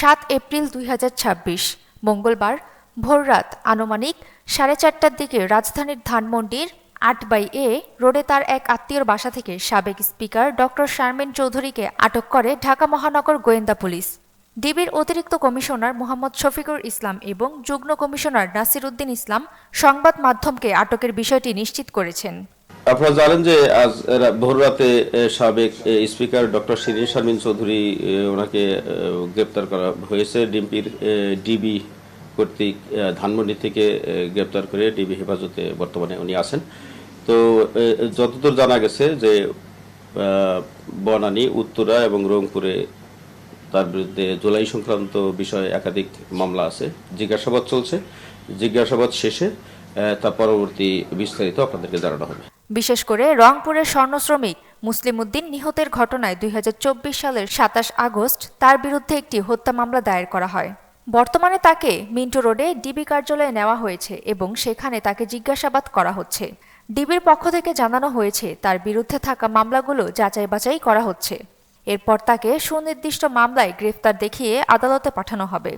7 April 2026 মঙ্গলবার ভোররাত আনুমানিক 4:30টার দিকে রাজধানীর ধানমন্ডির 8/A রোডে তার এক আত্মীয়র বাসা থেকে সাবেক স্পিকার ডক্টর শারমিন চৌধুরীকে আটক করে ঢাকা মহানগর গোয়েন্দা পুলিশ। ডিবির অতিরিক্ত কমিশনার মোহাম্মদ শফিকুর ইসলাম এবং যুগ্ম কমিশনার নাসির উদ্দিন ইসলাম সংবাদ মাধ্যমকে আটকের বিষয়টি নিশ্চিত করেছেন। আপনারা জানেন যে আজ ভোররাতে সাবেক স্পিকার ডক্টর শিরিন শারমিন চৌধুরী ওনাকে গ্রেপ্তার করা হয়েছে ডিবি কর্তৃক ধানমন্ডি থেকে গ্রেপ্তার করে ডিবি হেফাজতে বর্তমানে উনি আছেন। তো যতদূর জানা গেছে যে বনানী, উত্তরা এবং রংপুরে তার বিরুদ্ধে জুলাই সংক্রান্ত বিষয়ে একাধিক মামলা আছে। জিজ্ঞাসাবাদ চলছে, জিজ্ঞাসাবাদ শেষে তার পরবর্তী বিস্তারিত আপনাদেরকে জানানো হবে। বিশেষ করে রংপুরের স্বর্ণ শ্রমিক মুসলিম উদ্দিন নিহতের ঘটনায় 2024 সালের 27 আগস্ট তার বিরুদ্ধে একটি হত্যা মামলা দায়ের করা হয়। বর্তমানে তাকে মিন্টো রোডে ডিবি কার্যালয়ে নেওয়া হয়েছে এবং সেখানে তাকে জিজ্ঞাসাবাদ করা হচ্ছে। ডিবির পক্ষ থেকে জানানো হয়েছে তার বিরুদ্ধে থাকা মামলাগুলো যাচাই বাছাই করা হচ্ছে। এরপর তাকে সুনির্দিষ্ট মামলায় গ্রেফতার দেখিয়ে আদালতে পাঠানো হবে।